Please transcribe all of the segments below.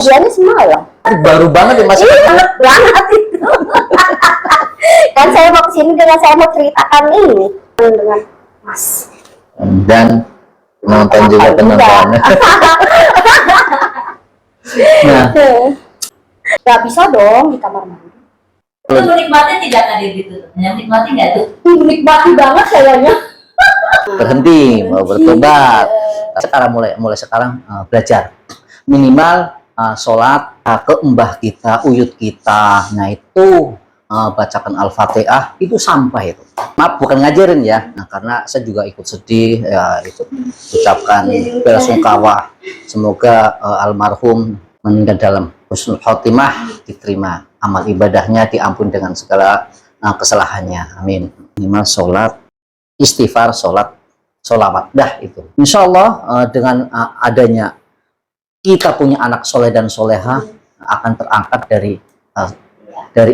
Ujiannya semalam. Baru banget ya Mas. Iya, banget banget itu. Kan saya mau kesini dengan saya mau ceritakan ini dengan Mas. Dan nonton juga penontonnya. Nah, Gak bisa dong di kamar mandi. Itu menikmati tidak hadir gitu? Menikmati nggak tuh? Menikmati banget kayaknya. berhenti mau bertobat. Sekarang mulai sekarang belajar minimal sholat ke mbah kita, uyut kita. Nah itu bacakan Al-Fatihah itu sampai itu. Maaf bukan ngajarin ya. Nah karena saya juga ikut sedih ya, itu ucapkan belasungkawa. Semoga almarhum meninggal dalam husnul khotimah, diterima amal ibadahnya, diampun dengan segala kesalahannya. Amin. Minimal sholat, istighfar, sholawat, dah itu. Insya Allah dengan adanya kita punya anak soleh dan soleha akan terangkat dari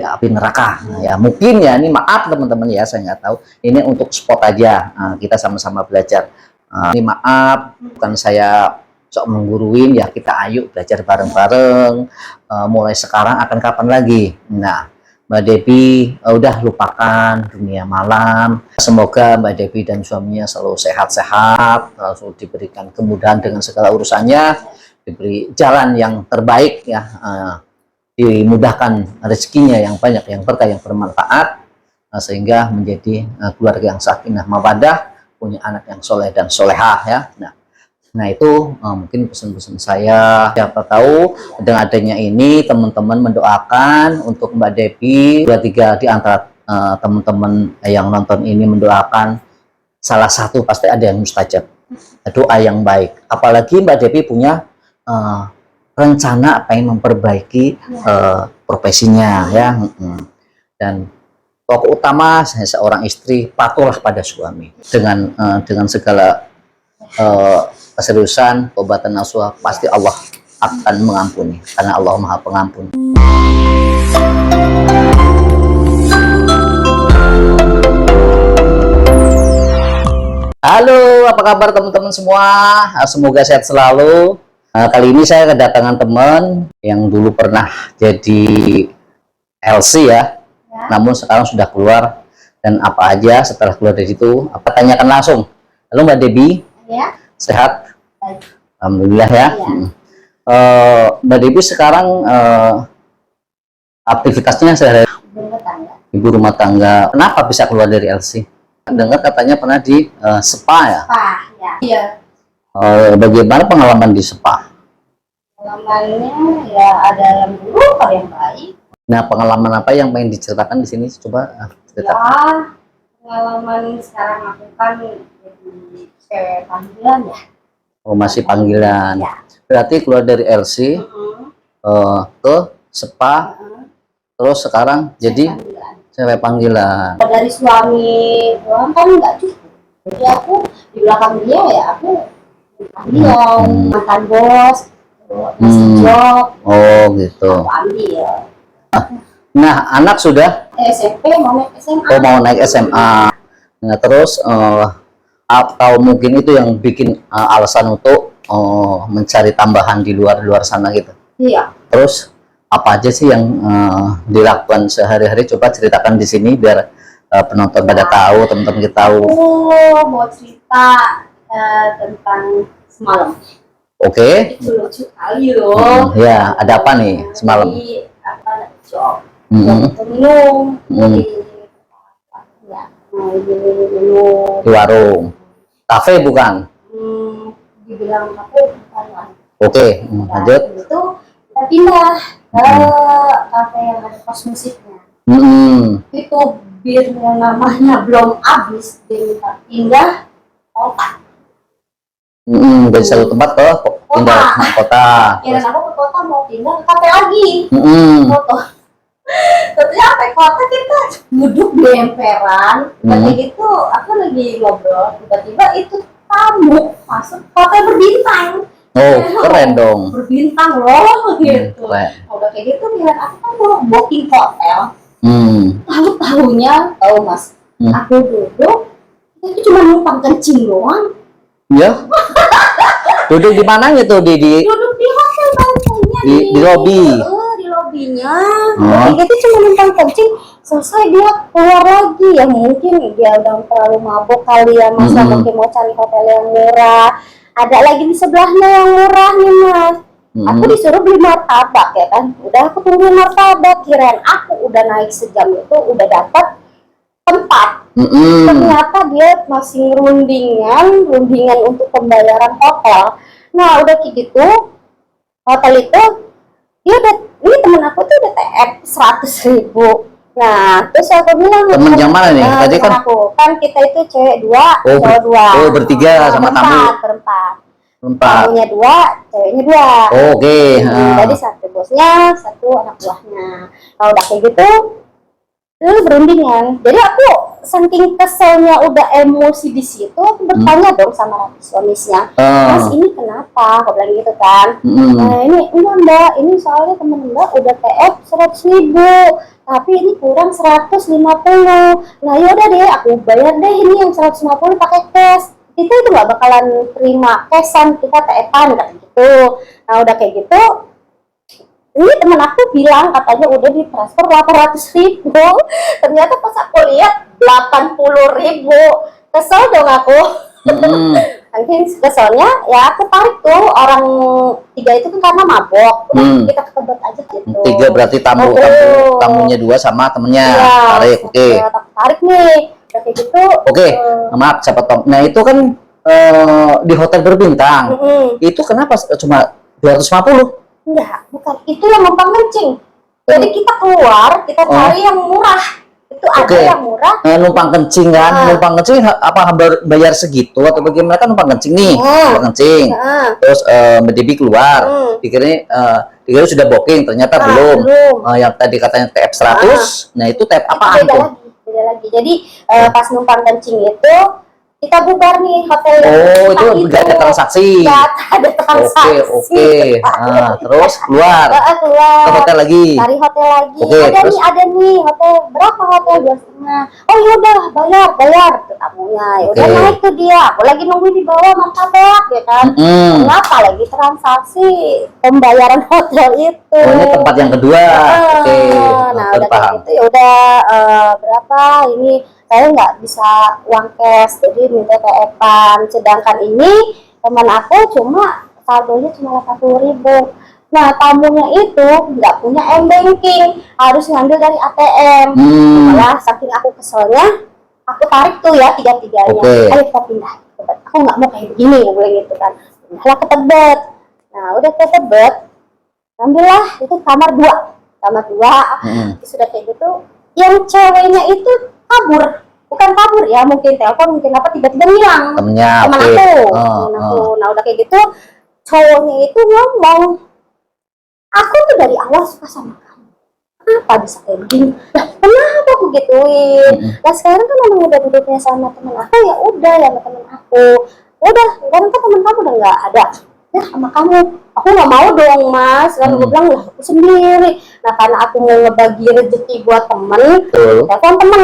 api neraka. Nah, ya mungkin ya ini maaf teman-teman ya, saya nggak tahu. Ini untuk spot aja, kita sama-sama belajar. Ini maaf, bukan saya sok mengguruin ya, kita ayo belajar bareng-bareng. Mulai sekarang akan kapan lagi? Nah, Mbak Devi udah lupakan dunia malam. Semoga Mbak Devi dan suaminya selalu sehat-sehat, selalu diberikan kemudahan dengan segala urusannya, diberi jalan yang terbaik ya, dimudahkan rezekinya yang banyak, yang berkah, yang bermanfaat, sehingga menjadi keluarga yang sakinah mawaddah, punya anak yang soleh dan solehah ya. Nah itu mungkin pesan-pesan saya. Siapa tahu dengan adanya ini teman-teman mendoakan untuk Mbak Devi. 2-3 di antara teman-teman yang nonton ini mendoakan, salah satu pasti ada yang mustajab, doa yang baik. Apalagi Mbak Devi punya rencana pengen memperbaiki profesinya ya. Dan pokok utama seorang istri patuhlah pada suami dengan segala keseriusan, tobatan nasuha, pasti Allah akan mengampuni karena Allah Maha Pengampun. Halo, apa kabar teman-teman semua? Semoga sehat selalu. Kali ini saya kedatangan teman yang dulu pernah jadi LC ya, namun sekarang sudah keluar. Dan apa aja setelah keluar dari situ, apa tanyakan langsung. Halo Mbak Devi, Ya. Sehat? Alhamdulillah ya. Mbak Devi sekarang aktivitasnya sehari ibu rumah tangga. Kenapa bisa keluar dari LC? Dengar katanya pernah di spa ya? Spa, ya. Iya. Bagaimana pengalaman di spa? Pengalamannya ya ada yang buruk, ada yang baik. Nah, pengalaman apa yang pengen diceritakan di sini? Coba ceritakan. Ya, pengalaman sekarang aku kan jadi cewek panggilan ya. Oh, masih panggilan. Ya. Berarti keluar dari LC ke spa, terus sekarang jadi Panggilan. cewek panggilan. Dari suami doang kan nggak cukup. Jadi aku di belakang dia ya aku panggilan, mantan bos, ngasih job, Oh gitu. aku ambil. Nah, anak sudah SMP mau naik SMA. mau naik SMA. Nah, terus atau mungkin itu yang bikin alasan untuk mencari tambahan di luar sana gitu. Iya. Terus apa aja sih yang dilakukan sehari-hari? Coba ceritakan di sini biar penonton pada tahu, teman-teman kita tahu. Aku mau cerita tentang semalam. Oke. Itu lucu kali loh. Ya, ada apa nih semalam? Jadi apa job? Hmm. Job minum. Ya, minum. Di warung, kafe bukan? Dibilang kafe bukan lah. Oke, lanjut. Itu kita pindah ke kafe yang ada pos musiknya. Itu bir yang namanya belum habis, dia pindah kota. Dari satu tempat ke pindah ke kota. Kira aku ke kota mau pindah ke kafe lagi. Foto. Setelah sampai kota kita duduk di emperan, kayak gitu. Aku lagi ngobrol, tiba-tiba itu tamu masuk hotel berbintang. Oh, keren dong. Berbintang loh gitu. Keren. Udah kayak gitu bilang aku kan mau booking hotel. Tahu mas, aku duduk itu cuma numpang kencing doang. Ya. Duduk di mananya tuh di Duduk di hotel bangkunya di lobi. Di lobinya. Oh. Jadi itu cuma numpang kencing, selesai dia keluar lagi. Ya mungkin dia udah terlalu mabuk kali ya, Mas. Mungkin mau cari hotel yang murah. Ada lagi di sebelahnya yang murah nih, Mas. Aku disuruh beli martabak ya kan. Udah aku tungguin martabak, kirain aku udah naik sejam itu udah dapat tempat. Ternyata dia masih rundingan untuk pembayaran hotel. Nah udah kayak gitu, hotel itu dia udah, ini temen aku tuh udah TF 100.000. Nah terus aku bilang, Temen yang mana nih? Tadi kan aku kan kita itu cewek 2, cowok 2. Oh, bertiga sama tamu. Berempat. Empat. Tamunya 2, ceweknya 2. Oke. Jadi satu bosnya, satu anak buahnya. Nah udah kayak gitu, dulu berundingan. Jadi aku saking keselnya udah emosi di situ, aku bertanya dong sama suaminya, Mas ini kenapa? Aku bilang gitu kan. Nah ini enggak Mbak, ini soalnya temen Mbak udah TF 100.000, tapi ini kurang 150. Nah yaudah deh, aku bayar deh ini yang 150 pakai cash. Kita itu nggak bakalan terima cashan, kita TF-an kayak gitu. Nah udah kayak gitu, ini temen aku bilang katanya udah ditransfer 800.000. Ternyata pas aku lihat 80.000. Kesel dong aku. Mungkin keselnya ya aku tarik tuh orang 3 itu kan karena mabok. Kita ketebet aja gitu. 3 berarti tamunya 2 sama temennya. Ya, Tarik, oke. Tarik nih. Kayak gitu. Oke, maaf siapa Tom. Nah itu kan di hotel berbintang. Itu kenapa cuma 250? Enggak, bukan. Itu yang numpang kencing. Jadi kita keluar, kita cari yang murah. Itu ada yang murah. Numpang kencing kan? Numpang kencing apa bayar segitu atau bagaimana? Kan numpang kencing nih, numpang kencing. Terus Mbak Debbie keluar. Dikira sudah booking, ternyata belum. Yang tadi katanya TF 100. Nah itu TF apaan tuh? Beda lagi. Jadi pas numpang kencing itu kita bubar nih hotel. Oh itu nggak ada transaksi. Nggak ada transaksi. Oke. Nah, terus keluar. Ke hotel lagi. Cari hotel lagi. Oke, ada nih hotel. Berapa hotel? 2,5. Oh yaudah bayar ke tamunya. Udah naik tuh dia. Aku lagi nunggu di bawah martabak ya kan. Kenapa lagi transaksi pembayaran hotel itu? Oh ini tempat yang kedua. Oke. Nah udah kayak gitu ya udah berapa ini. Saya nggak bisa uang cash, jadi minta TF-an. Sedangkan ini teman aku cuma saldonya cuma 80.000. Nah tamunya itu nggak punya m-banking, harus ngambil dari ATM. Malah saking aku keselnya, aku tarik tuh ya 3-3-nya. Ayo kita pindah. Aku nggak mau kayak begini, gue bilang gitu kan. Malah ke Tebet. Nah udah ke Tebet, ambillah itu kamar 2. Sudah kayak gitu, yang ceweknya itu kabur, bukan kabur ya, mungkin telepon, mungkin apa, tiba-tiba hilang temen aku. Nah udah kayak gitu, cowoknya itu ngomong, aku tuh dari awal suka sama kamu, kenapa bisa kayak begini? Nah, kenapa aku gituin? Nah sekarang kan emang udah duduknya sama temen aku, ya udah ya sama temen aku, udah sekarang kan temen kamu udah nggak ada, ya sama kamu. Aku nggak mau dong Mas, lalu gue bilang lah aku sendiri. Nah karena aku mau ngebagi rezeki buat temen, telepon temen,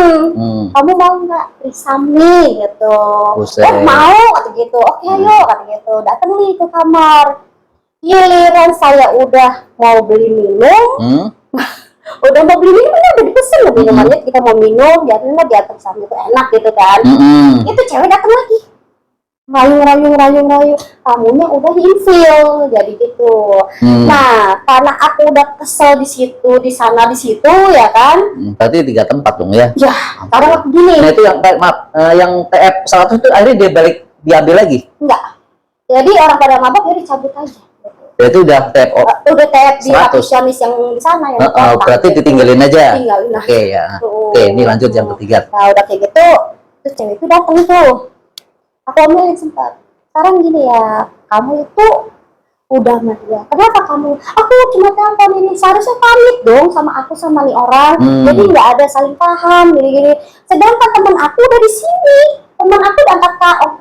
kamu mau nggak trisami gitu? Mau kata gitu, oke ayo kata gitu. Datang nih ke kamar, giliran saya udah mau beli minum, udah dipesen minumannya, kita mau minum, jadinya di atas sana itu enak gitu kan. Itu cewek datang lagi. Rayu, tamunya udah infil, jadi gitu. Nah, karena aku udah kesel di situ, di situ ya kan. Berarti 3 tempat dong ya? Ya, karena gini. Nah itu yang TF 100 itu akhirnya diambil lagi? Enggak. Jadi orang pada mabok jadi cabut aja. Itu udah TF udah TF di recepsionis yang di sana ya. Berarti ditinggalin aja. Tinggalin. Oke ya. Oke, ini lanjut yang ketiga. Nah, udah kayak gitu, terus cewek itu datang tuh. Aku omelin sempat. Sekarang gini ya, kamu itu udah sama dia. Kenapa kamu? Aku cuma telepon ini. Seharusnya pamit dong sama aku sama nih orang. Jadi nggak ada saling paham gini-gini. Sedangkan teman aku udah di sini. Teman aku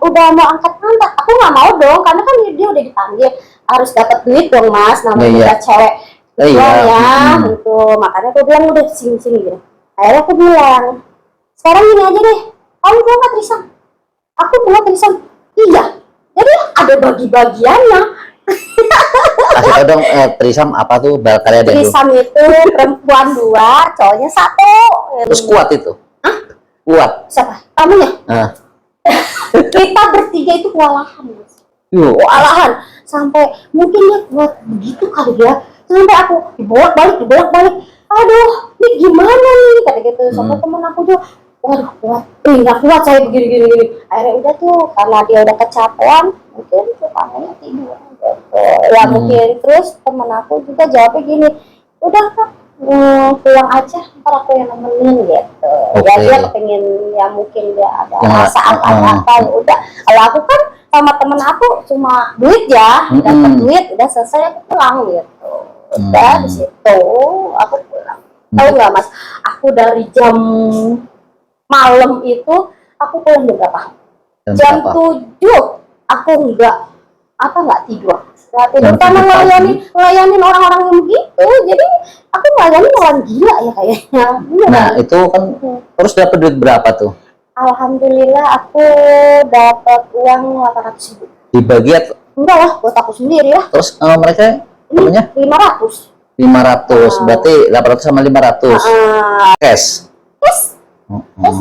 udah mau angkat. Aku nggak mau dong, karena kan dia udah dipanggil. Harus dapat duit dong Mas. Namanya cewek. Ya, gitu. Makanya aku bilang udah sini gitu. Akhirnya aku bilang, sekarang gini aja deh. Kamu mau nggak Trisam? Aku mau Trisam. Iya. Jadi ada bagi-bagiannya. Kasih tau dong, trisam apa tuh karya dulu. Trisam itu perempuan 2, cowoknya 1. Terus kuat itu? Hah? Kuat? Siapa? Kamu ya? Nah. Kita bertiga itu kewalahan, Mas. Yuk. Kewalahan sampai mungkin dia kuat begitu kali ya, sampai aku dibolak-balik. Aduh, ini gimana nih kata gitu. Sampai temen aku tuh, waduh kuat, nggak kuat saya begini. Akhirnya udah tuh, karena dia udah kecapean, mungkin tangannya tidur gitu. Ya mungkin terus temen aku juga jawabnya gini, udah Kak, pulang aja, ntar aku yang nemenin gitu. Ya dia kepengen, ya mungkin dia ada rasa apa ya udah. Kalau aku kan sama temen aku cuma duit ya, dapat duit udah selesai aku pulang gitu. Udah di situ aku pulang. Tahu nggak Mas, aku dari jam malam itu aku pulang jam berapa? Jam 7 aku nggak tidur. Karena ngelayanin orang-orang yang begitu, jadi aku ngelayanin orang gila ya kayaknya. Nah itu kan terus dapat duit berapa tuh? Alhamdulillah aku dapat uang 800.000. Dibagi atau? Enggak lah, buat aku sendiri lah. Terus mereka namanya? 500. 500, berarti 800 sama 500 cash. Terus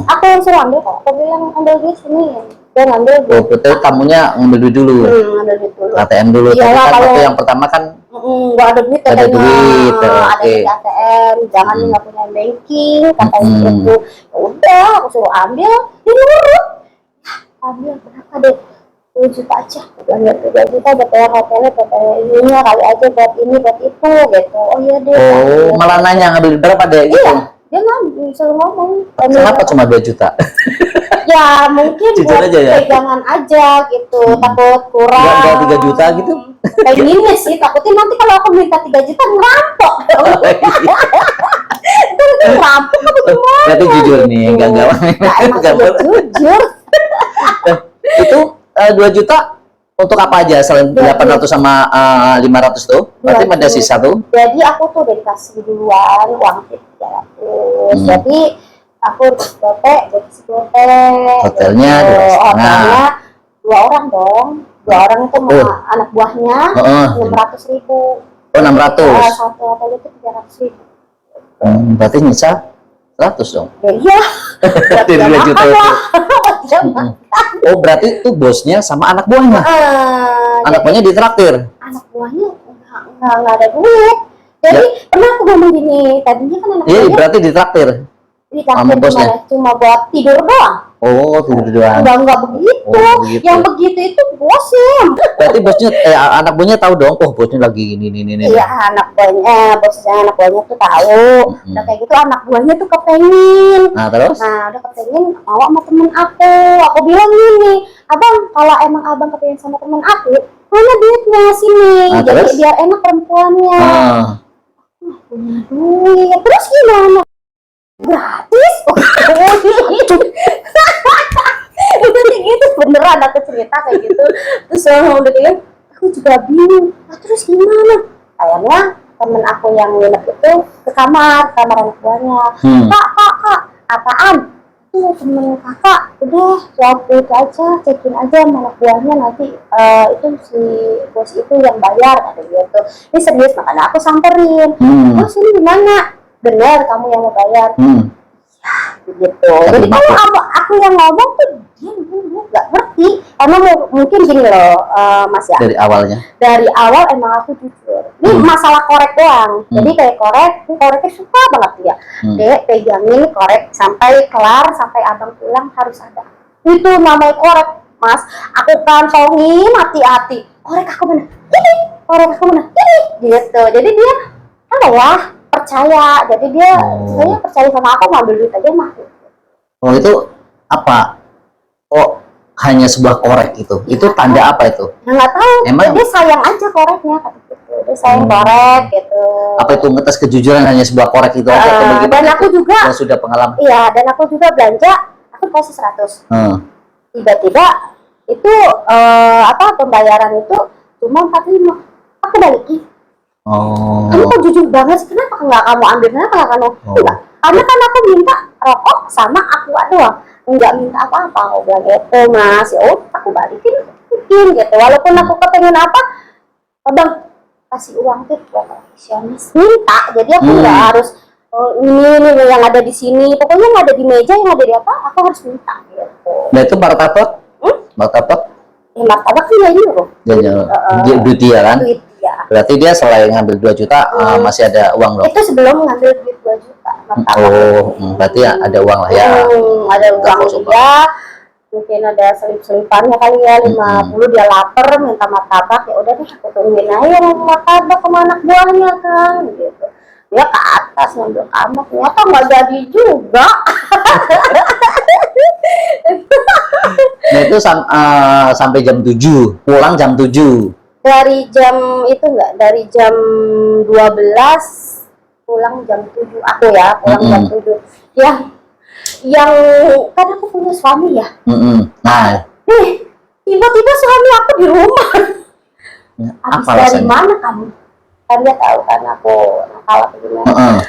aku yang suruh ambil kok, aku bilang ambil duit sini. Dia ngambil duit. Betul, tamunya ngambil duit dulu. Ngambil duit dulu. ATM dulu. Iyalah, tapi kan kalau waktu yang pertama kan nggak ada duit katanya. Ada duit, ada oke. di ATM, jangan nggak punya banking katanya gitu. Ya udah, aku suruh ambil, dia nurut. Ambil berapa deh? 2 juta aja. Udah 3 juta buat bayar hotelnya, buat bayar ininya kali aja, buat ini, buat itu gitu. Oh iya deh. oh malah nanya ngambil berapa deh gitu. Iya, dia nggak selalu ngomong. Kenapa cuma 2 juta? Ya mungkin Jujur buat aja ya? pegangan aja gitu, takut kurang. Nggak 3 juta gitu? Pengennya sih, takutnya nanti kalau aku minta 3 juta ngerampok. Itu ngerampok apa gimana? Berarti jujur nih, enggak Nah, emang sudah jujur. Itu 2 juta untuk apa aja selain 800 sama 500 tuh? Berarti ada sisa tuh? Jadi aku tuh udah dikasih duluan uang 300. Jadi aku buat hotelnya hotelnya 2 orang dong. 2 orang itu sama anak buahnya 600.000. Oh 600. Satu hotel itu 300.000. Berarti nyisa 100 dong. Ya iya. Dari 2 juta itu. Dia Oh berarti itu bosnya sama anak buahnya. Anak buahnya ditraktir. Anak buahnya nggak ada duit. Jadi pernah aku ngomong gini, tadinya kan anak Iya buahnya berarti ditraktir. Sama bosnya. cuma buat tidur doang. Oh tidur doang. Enggak begitu. Oh, begitu. Yang begitu itu bosnya. Berarti bosnya anak buahnya tahu dong. Oh bosnya lagi ini. Iya anak buahnya tuh tahu. Udah kayak gitu anak buahnya tuh kepengen. Nah terus? Nah udah kepengen mau sama temen aku. Aku bilang gini, abang kalau emang abang kepengen sama temen aku, mana duitnya sini. Nah, jadi terus? biar enak perempuannya. Punya duit. Terus gimana? Gratis? Itu gitu beneran aku cerita kayak gitu. Terus orang udah bilang, aku juga bingung. Terus gimana? Kayaknya temen aku yang nginep itu ke kamar anak buahnya. Kak, apaan? Tuh temen kakak, udah jawab itu aja, cekin aja sama anak buahnya nanti itu si bos itu yang bayar kata gitu. Ini serius, makanya aku samperin. Bos ini gimana? Bener kamu yang mau bayar. Ya begitu. Jadi kalau aku yang ngomong tuh dia nggak ngerti karena mungkin gini loh Mas ya. Dari awal emang aku jujur. Ini masalah korek doang. Jadi kayak koreknya suka banget dia. Dek pegangin korek sampai kelar, sampai abang pulang harus ada. Itu namanya korek Mas. Aku kantongin hati-hati. Korek aku mana? Ini. Korek aku mana? Ini. Gitu. Jadi dia apa ya? Percaya, jadi dia saya percaya sama aku, ngambil duit aja mah. Oh itu apa? Oh hanya sebuah korek itu? Itu tanda apa itu? Nggak tahu. Emang? Dia sayang aja koreknya, gitu. Dia sayang korek gitu. Apa itu ngetes kejujuran hanya sebuah korek itu aja? Dan aku juga. Yang sudah pengalaman. Iya, dan aku juga belanja, aku kasih 100. Tiba-tiba itu pembayaran itu cuma 45. Aku balikin. Kamu kok jujur banget sih, kenapa nggak kamu ambil, kenapa nggak kamu enggak, karena kan aku minta rokok sama aqua doang, nggak minta apa-apa. Aku bilang gitu Mas, ya udah aku balikin gitu, walaupun aku kepengen apa, abang kasih uang tuh buat resepsionis, minta. Jadi aku nggak harus ini yang ada di sini, pokoknya yang ada di meja, yang ada di apa, aku harus minta gitu. Nah itu martabak, martabak, Martabak kan dia nyuruh. duit dia kan? Duit dia. Berarti dia selain ngambil 2 juta masih ada uang dong? Itu sebelum ngambil duit 2 juta. Martabak. Berarti ya ada uang lah ya. Ada uang dia. Mungkin ada selip-selipannya kali ya, 50 dia lapar minta martabak, ya udah deh aku tungguin aja martabak sama anak buahnya kan gitu. Dia ke atas ngambil kamar, ternyata nggak jadi juga. Nah itu sampai jam 7, pulang jam 7. Dari jam itu enggak, dari jam 12 pulang jam 7 aku ya, pulang jam 7. Yang kan aku punya suami ya. Nah, tiba-tiba suami aku di rumah. Habis apa dari alasannya? mana kamu? Kan dia tahu kan aku nakal apa gimana.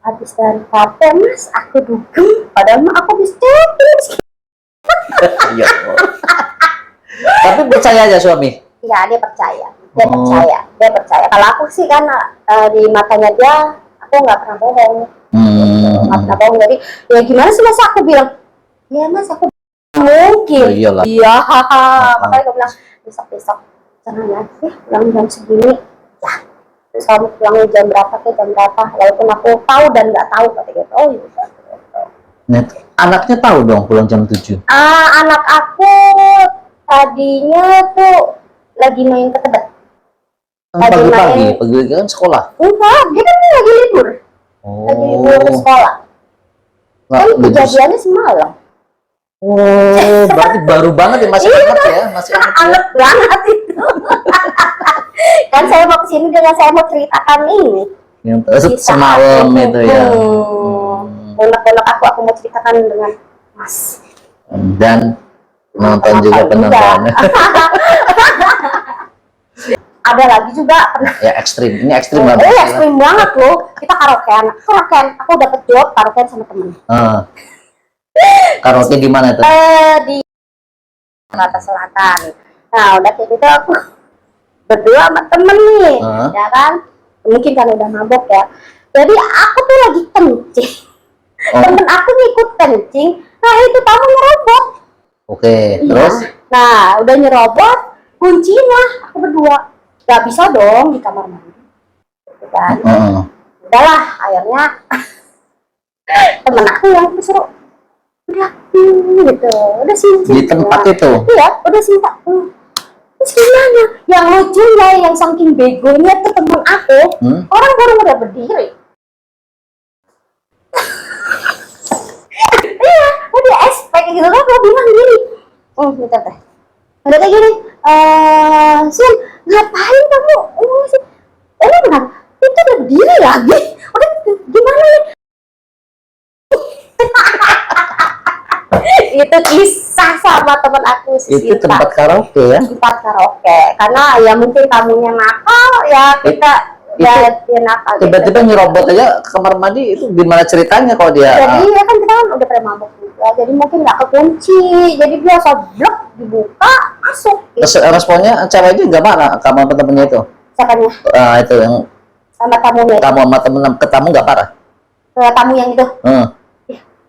Habis dari kafe mas, aku dugem. Padahal mah aku bisa checking. Ya Allah. Tapi percaya aja suami. Iya, dia percaya. Dia percaya. Kalau aku sih kan di matanya dia, aku nggak pernah bohong. Nggak pernah bohong. Jadi ya gimana sih masa aku bilang, ya mas aku mungkin. Iyalah. Iya, makanya aku bilang besok jangan ya, pulang jam segini. Ya, terus kamu pulangnya jam berapa ke jam berapa? Walaupun aku tahu dan nggak tahu kata gitu. Oh iya. Nah, anaknya tahu dong pulang jam 7. Anak aku tadinya tuh lagi main ke Tebet. Pagi-pagi kan sekolah. Enggak, dia kan lagi libur. Lagi libur sekolah. Kan kejadiannya semalam. Berarti baru banget ya, masih hangat ya, masih hangat. Anget banget itu. Kan saya mau kesini dengan saya mau ceritakan ini. Yang semalam itu ya. Unek-unek aku mau ceritakan dengan Mas. Dan nonton juga penontonnya. Ada lagi juga pernah. Ya ekstrim, ini ekstrim lah. Ekstrim banget loh. Kita karaokean. Aku dapet job karaokean sama temen. Karaoke di mana tuh? Di Jakarta Selatan. Nah udah kayak gitu aku berdua sama temen nih, ya kan? Mungkin kan udah mabok ya. Jadi aku tuh lagi kencing. Temen aku ngikut kencing. Nah itu tamu nyerobot. Oke, terus? Nah udah nyerobot, kunciin lah aku berdua. Gak bisa dong di kamar mandi. Gitu kan? Udahlah, akhirnya temen aku yang disuruh udah gitu, udah sini di tempat itu. Iya, udah sini Pak. Terus gimana? Yang lucunya, yang saking begonya tuh temen aku, orang baru udah berdiri. Iya, udah expect gitu kan, aku bilang gini. Bentar teh. Udah kayak gini, Sin, ngapain kamu? Ini benar, itu udah berdiri lagi. Udah gimana nih? Itu kisah sama temen aku sih. Itu tempat karaoke ya? Tempat karaoke, karena ya mungkin tamunya nakal ya kita dia nakal. Tiba-tiba nyerobot aja ke kamar mandi, itu gimana ceritanya kalau dia? Jadi ya kan kita kan udah pernah mabuk juga, jadi mungkin nggak kekunci, jadi dia blok dibuka masuk. Terus responnya ceweknya nggak marah sama temennya itu? Siapanya? Itu yang Sama tamunya. kamu sama temen ke tamu nggak parah? Tamu yang itu.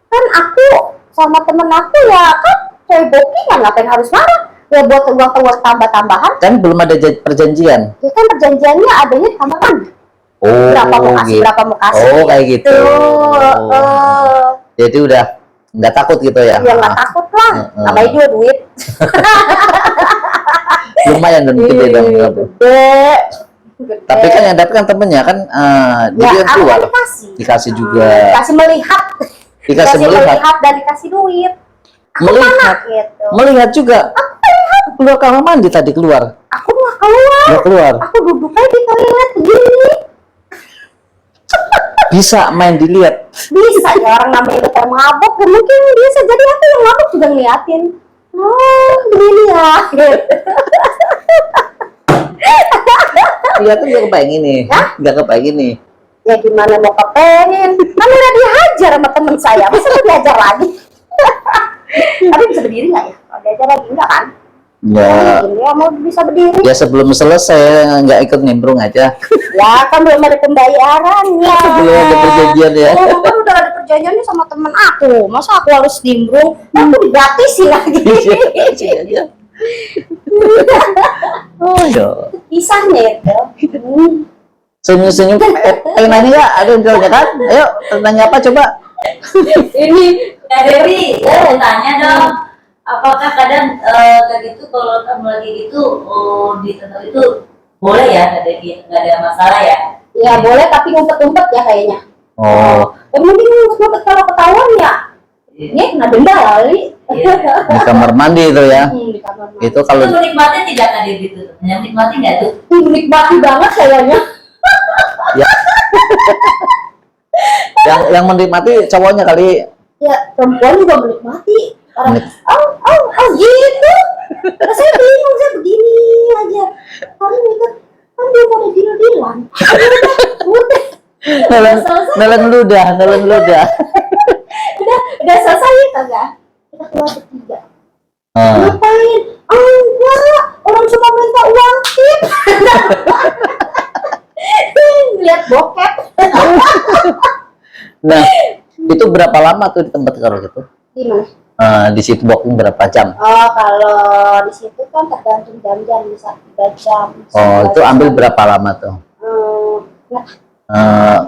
Kan aku sama temen aku ya kan cewek bookingan, ngapain harus marah ya, buat uang tambah-tambahan Kan belum ada perjanjian ya kan, perjanjiannya adanya di kamar mandi. Berapa mau kasih, gitu. berapa mau kasih Kayak gitu. Jadi udah nggak takut gitu ya? Ya nggak takut lah, namanya juga duit. Lumayan dan gede dong. Gede. Tapi kan yang dapat kan temennya kan, Ya, dia aku keluar kan dikasih juga. dikasih melihat. Dikasih melihat dan dikasih duit. Aku melihat mana, gitu. melihat juga. Keluar kamar mandi tadi keluar. Aku nggak keluar. Nggak keluar. Aku duduk aja di toilet begini. Bisa main dilihat. Bisa ya, orang namanya udah mabok, mungkin bisa jadi aku yang mabok juga ngeliatin. Begini ya. Iya tuh nggak kebayang ini. Nggak kebayang ini. Ya gimana mau kepengen? Kan udah dihajar sama temen saya, masa mau dihajar lagi? Tapi bisa berdiri nggak ya? Kalau dihajar lagi enggak kan? Ya, Ya mau bisa berdiri. ya sebelum selesai nggak ikut nimbrung aja. Ya kan belum ada pembayarannya. Belum ada perjanjian ya. Oh, kan udah ada perjanjiannya sama temen aku. Masa aku harus nimbrung? Aku gratis sih lagi. Sini aja. Oh ya. Kisahnya itu. Senyum-senyum. Nanya nggak? Ada yang tanya kan? Ayo, tanya apa coba? Ini Kak Dewi, saya mau tanya dong, apakah kadang kayak gitu kalau kamu lagi gitu di tempat itu boleh ya Kak Dewi, nggak ada masalah ya? ya boleh tapi ngumpet-ngumpet ya kayaknya. Oh, Mungkin ngumpet-ngumpet kalau ketahuan ya. Ini kena denda kali. di kamar mandi itu ya. Di kamar mandi. Itu kalau Itu menikmati tidak Kak Dewi itu? Yang menikmati nggak tuh? Menikmati banget kayaknya. ya, yang menikmati cowoknya kali. Ya perempuan juga menikmati. Orang, gitu. Saya bingung, saya begini aja. Kali ini kan dia mau deal-dealan. Nelen ludah. Udah selesai ya kagak? Kita keluar bertiga. Ah. Ngapain? Enggak, orang cuma minta uang tip. Lihat bokep. Nah, itu berapa lama tuh di tempat kalau gitu? Gimana? Di situ booking berapa jam? Oh, kalau di situ kan tergantung jam-jam, bisa 3 jam. Oh, itu ambil berapa lama tuh? Nah,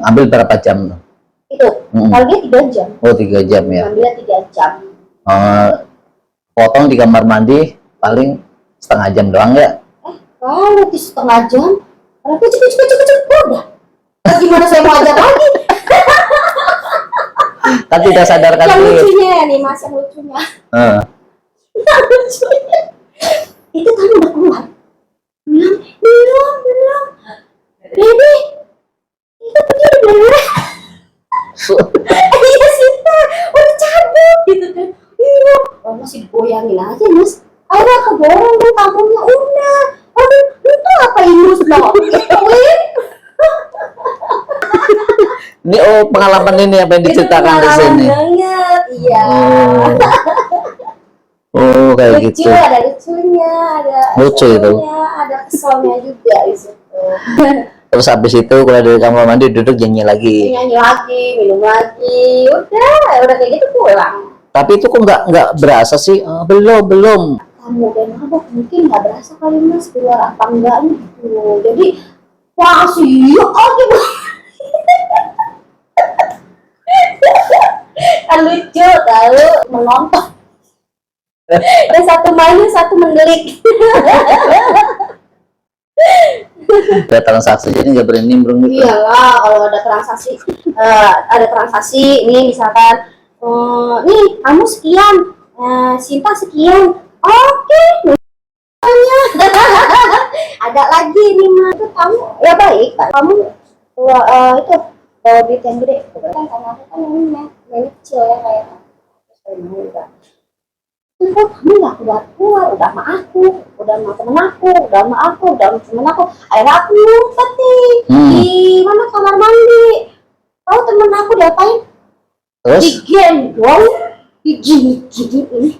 Ambil berapa jam tuh? itu. Kalau dia 3 jam. Oh, 3 jam ya. Ambilnya 3 jam. Potong di kamar mandi paling setengah jam doang ya? Kalau di setengah jam, kalau cepet udah. Gimana saya mau ajar lagi? Kan tidak sadarkan Yang diri. lucunya ya nih mas, yang lucunya. Yang lucunya. Itu kan udah keluar. Bilang. Baby, itu begini bener. Iya sih, udah cabut gitu kan. Iya, masih digoyangin aja mas. Ada keborong dong kamunya udah. Aduh, itu apa ini loh? Gituin. Ini pengalaman ini apa yang diceritakan di sini? Banget, iya. Oh, kayak Lucu, gitu. ada lucunya, ada Lucu itu. serunya, ada keselnya juga di situ. Terus habis itu kalau dari kamar mandi duduk nyanyi lagi. Nyanyi lagi, minum lagi, udah kayak gitu pulang. Tapi itu kok nggak berasa sih? Belum. Kamu udah mabok mungkin nggak berasa kali mas keluar apa enggak gitu. Jadi wah sih, oke bu. Kan lucu tahu menonton. Dan satu main, satu mendelik. Ada transaksi jadi nggak berani nimbrung gitu. Iyalah kalau ada transaksi, ini misalkan, nih kamu sekian, Sinta sekian, oke, ada lagi nih mah itu kamu ya baik, kamu itu duit yang gede, itu kan karena aku kan ini kecil ya kayak, itu kamu nggak keluar udah sama aku, udah sama temen aku, udah sama temen aku, akhirnya aku ngumpet nih di mana kamar mandi. Tahu temen aku diapain? Terus? Digendong, digigit ini.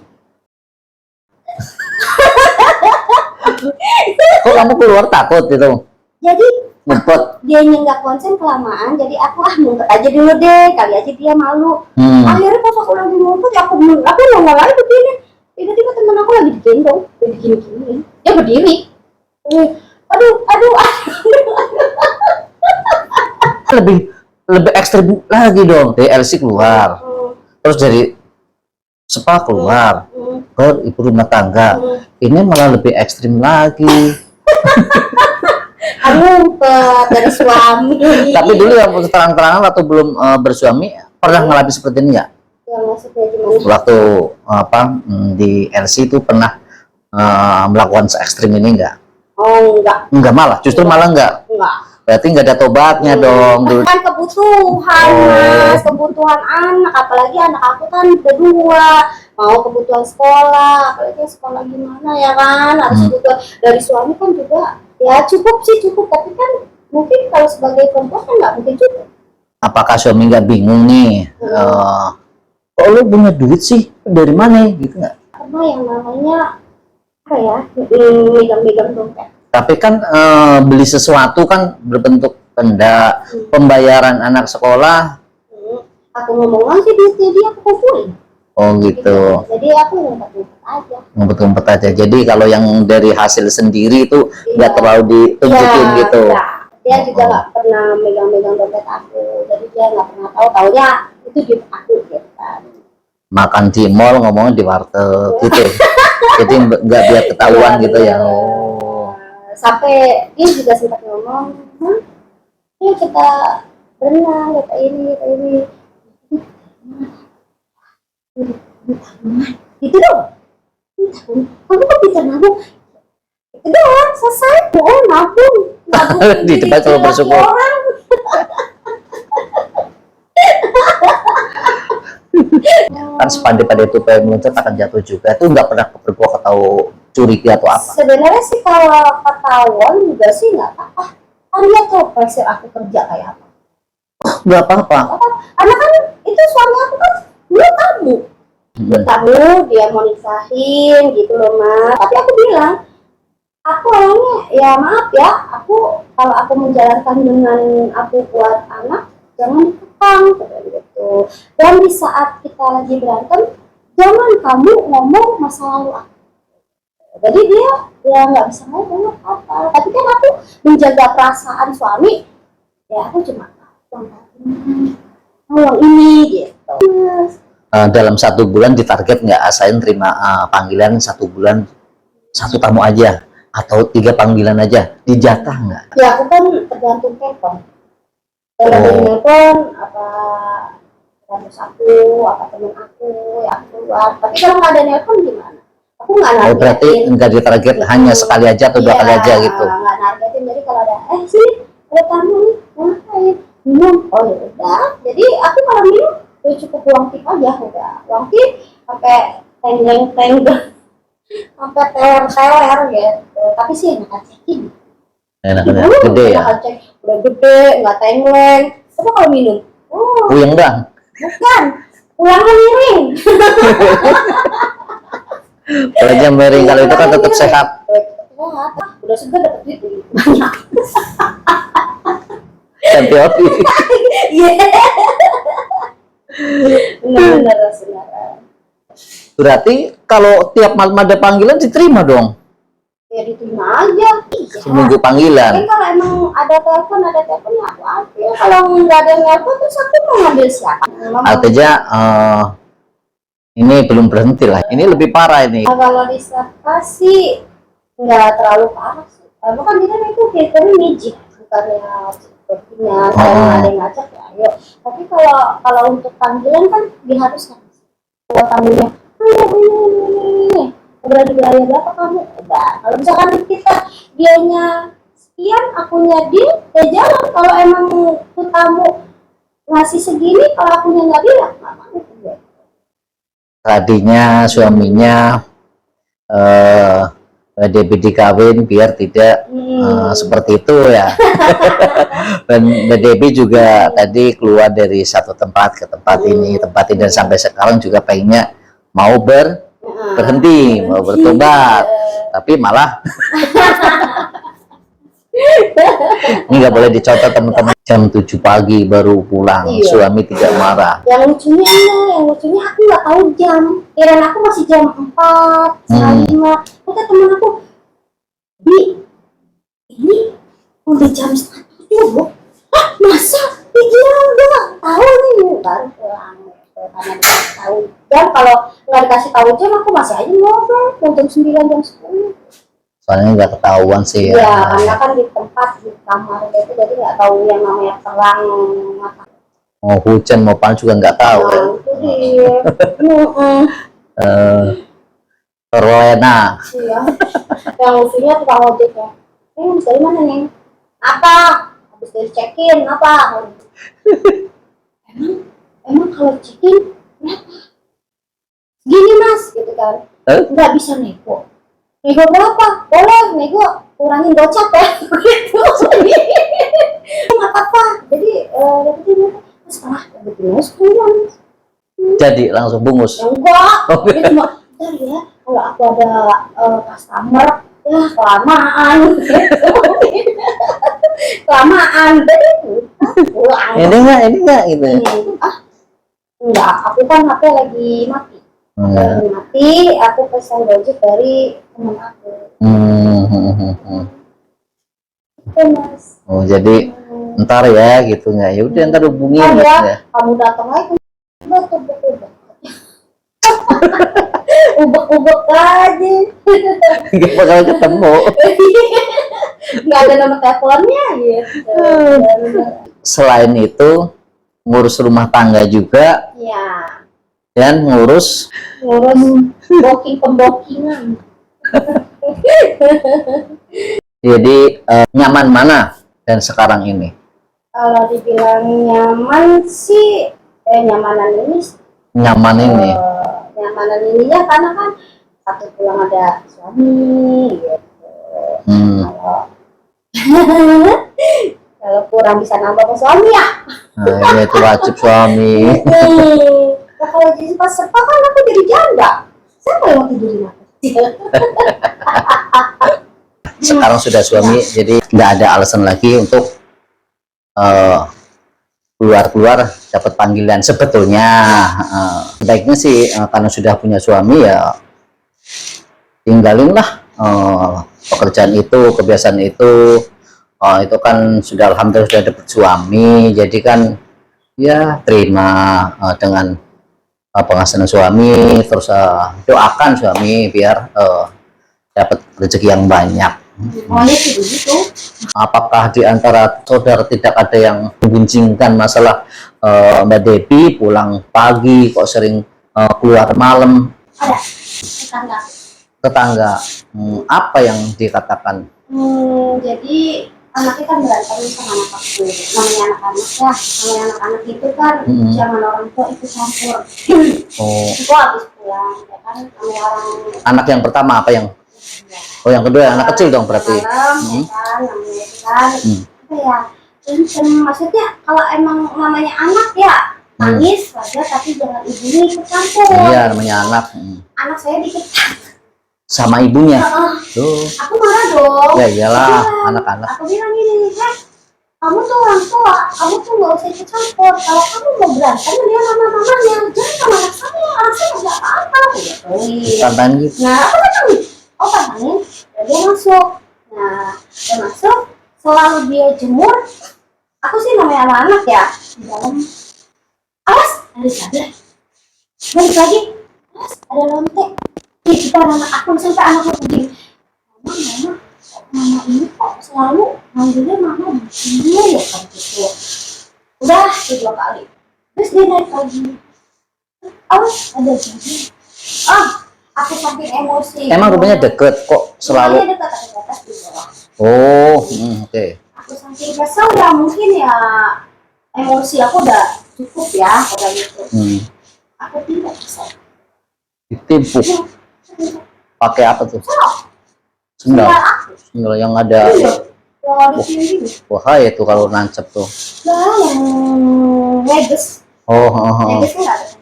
Kok kamu keluar takut gitu? Jadi Ngumpet. dia nggak konsen kelamaan, jadi aku ngumpet aja dulu deh, kali aja dia malu. Akhirnya pas aku lagi ngumpet, aku ngomong lagi begini, tiba-tiba temen aku lagi digendong, dia begini-gini, dia berdiri. Aduh. Lebih ekstrim lagi dong. Dari LC keluar, terus dari spa keluar, ke ibu rumah tangga. Ini malah lebih ekstrim lagi. Ngumpet dari suami. Tapi dulu yang terang-terangan waktu belum bersuami pernah ngalamin seperti ini nggak? Yang maksudnya gimana? Waktu di LC itu pernah melakukan se ekstrim ini nggak? Oh enggak. Enggak, malah justru malah enggak. Berarti nggak ada tobatnya dong dulu. Kan kebutuhan mas, kebutuhan anak, apalagi anak aku kan berdua, mau kebutuhan sekolah, apalagi sekolah gimana ya kan, harus kebutuhan dari suami kan juga, ya cukup, tapi kan mungkin kalau sebagai perempuan kan nggak mungkin cukup. Apakah suami nggak bingung nih? Kok lu punya duit sih? Dari mana gitu nggak? Karena yang namanya apa ya, megang-megang dompet. Tapi kan beli sesuatu kan berbentuk benda, pembayaran anak sekolah. Aku ngomong sih jadi aku kumpulin. Oh gitu. Jadi aku ngumpet-ngumpet aja. Ngumpet-ngumpet aja. Jadi kalau yang dari hasil sendiri itu nggak terlalu ditunjukin gitu. Enggak. Dia juga nggak pernah megang-megang dompet aku. Jadi dia nggak pernah taunya itu duit aku gitu kan. Makan di mall ngomongnya di warteg gitu. Jadi nggak biar ketahuan gitu ya. Oh. Sampai dia juga sempat ngomong, ya kita berenang, kita ini. Gitu dong. Kamu kok bisa nabung? Itu doang, selesai. Oh, nabung. Di tempat kalau bersyukur. Kan sepandai-pandai itu pengen meluncur akan jatuh juga. Itu nggak pernah bergua atau curiga atau apa? Sebenarnya sih kalau ketahuan juga sih nggak apa-apa. Kan dia tahu pressure aku kerja kayak apa. Nggak apa-apa. Karena kan itu suami aku kan dulu tamu. Tamu dia mau nisahin gitu loh mas. Tapi aku bilang, aku orangnya ya maaf ya. Aku kalau aku menjalankan dengan aku buat anak, jangan dikekang gitu. Dan di saat kita lagi berantem, jangan kamu ngomong masa lalu aku. Jadi dia ya nggak bisa ngomong apa. Tapi kan aku menjaga perasaan suami. Ya aku cuma yang ini gitu. Dalam 1 bulan ditarget nggak asain terima panggilan 1 bulan 1 tamu aja atau 3 panggilan aja, dijatah nggak? Ya aku kan tergantung telepon. Kalau ada telepon apa harus aku, apa temen aku yang keluar. Tapi kalau nggak ada telepon gimana? Aku nggak nargetin. Oh berarti nggak ditarget hanya sekali aja atau 2 kali aja gitu? Nggak nargetin. Jadi kalau ada sih ada tamu nih mau ngapain? Minum. Oh ya udah. Jadi aku kalau minum ya cukup uang tip aja udah. Uang tip sampai tenggeng sampai teler gitu. Tapi sih enak cekin. Enak gede ya? Udah gede, nggak tengleng. Coba kalau minum. Oh, Puyeng bang? bukan. Ulangnya miring. Kalau aja miring, kalau itu kan tetap sehat. Udah segar dapat duit banyak. Antibiotik. Iya. Benar. Berarti kalau tiap malam ada panggilan diterima dong? Ya diterima aja. Iya. Seminggu panggilan. Tapi kalau emang ada telepon ya aku ambil. Kalau nggak ada telepon terus aku mau ngambil siapa? Artinya ini belum berhenti lah. Ini lebih parah ini. Kalau disapa sih nggak terlalu parah sih. Karena kan dia itu filternya mijit, bukannya sepertinya kalau ada yang ngajak ya ayo. Tapi kalau untuk panggilan kan diharuskan. Kalau tamunya, ini berada di wilayah berapa kamu? Udah. Kalau misalkan kita dianya sekian, akunya ya jalan. Kalau emang tuh tamu ngasih segini, kalau akunya nggak bilang, nggak mau. Tadinya suaminya Debbie kawin biar tidak seperti itu ya. Dan Debbie juga tadi keluar dari satu tempat ke tempat ini dan sampai sekarang juga pengennya mau berhenti, mau bertobat, tapi malah ini nggak boleh dicontoh teman-teman. Jam 7 pagi baru pulang, suami tidak marah. Yang lucunya aku nggak tahu jam. Kirain aku masih jam 4, setengah 5. Kata teman aku, ini udah jam 6:30. Hah, masa? Iya, udah nggak tahu nih. Baru pulang. Karena tahu jam, kalau nggak dikasih tahu jam aku masih aja ngobrol. Jam 9, jam 10. Soalnya nggak ketahuan sih ya. Karena kan di tempat, di kamar gitu, jadi nggak tahu yang namanya terang. Mau hujan mau panas juga nggak tahu. Itu dia. Terlena. Iya. Yang lucunya tukang ojek ya. Habis dari mana nih? Apa? Habis dari check-in apa? Emang kalau check-in berapa? Gini mas, gitu kan? Nggak bisa nego. Nego berapa? Boleh nego kurangin gocap ya. Gitu. Nggak apa-apa. Jadi setelah kebetulan sebulan. Jadi langsung bungus. Ya enggak. Dia cuma bentar ya. kalau aku ada customer ya kelamaan gitu. Kelamaan jadi pulang. Ini enggak gitu. Enggak, aku kan HP lagi mati. Lagi mati, aku pesan Gojek dari teman aku. Oke, Mas. Oh, jadi ntar ya gitu nggak? Ya udah ntar hubungin Kan gitu ya, ya. kamu datang aja ubek-ubek. Ubek-ubek aja. Nggak bakal ketemu. Nggak ada nomor teleponnya gitu. Selain itu ngurus rumah tangga juga Ya, dan ngurus ngurus pembokingan. jadi nyaman mana dan sekarang ini Kalau dibilang nyaman sih, nyamanan ini nyaman ini nyamanan ininya karena kan satu pulang ada suami gitu. Kalau kalau kurang bisa nambah ke suami ya. nah, ya itu wajib suami. Nah, kalau jadi pas sepa kan aku jadi janda. Siapa yang mau tidurin aku? Sekarang sudah suami jadi nggak ada alasan lagi untuk keluar dapat panggilan. Sebetulnya baiknya sih karena sudah punya suami ya tinggalinlah pekerjaan itu, kebiasaan itu. Itu kan sudah alhamdulillah sudah dapat suami, jadi kan ya terima dengan penghasilan suami, terus doakan suami biar dapat rezeki yang banyak. Maunya sih begitu. Apakah di antara saudara tidak ada yang membincangkan masalah Mbak Debbie pulang pagi kok sering keluar malam? Ada tetangga. Tetangga apa yang dikatakan? Jadi anaknya kan berantem sama anak aku. Namanya anak-anak ya, namanya anak-anak itu kan jangan orang tua itu campur. Oh, Itu habis pulang ya kan namanya orang. anak yang pertama apa yang? Oh, yang kedua anak kecil dong berarti. Malam, ya kan, namanya itu kan. Apa ya? Maksudnya kalau emang namanya anak ya nangis wajar tapi jangan ibunya ikut campur. Iya, namanya anak. Anak saya dikit. Sama ibunya. Tuh. Aku marah dong. Ya iyalah, Bilang, anak-anak. aku bilang gini, kamu tuh orang tua, kamu tuh nggak usah ikut campur. Kalau kamu mau berantem dia sama mamanya, jangan sama anak saya nggak apa-apa. Tantangan gitu. Nah, aku kan pantangin, dia masuk. Nah, dia masuk, selalu dia jemur. Aku sih namanya anak-anak ya di dalam. Awas, ada cabai. Balik lagi, awas, ada lontek. Kita anak aku sampai anak aku begini, mama ini kok selalu manggilnya mama begini ya kan gitu. Udah 2 kali, terus dia naik lagi. Awas ada jadi. Aku saking emosi. Emang rumahnya deket kok selalu. Rumahnya dekat di atas di bawah. Oh, oke. Aku saking kesel ya mungkin ya emosi aku udah cukup ya pada gitu. Aku tidak kesel. Ditimpuk. Pakai apa tuh? Sendal. Sendal yang ada. Wah, itu kalau nancep tuh. Nah, yang neges. Negesnya nggak ada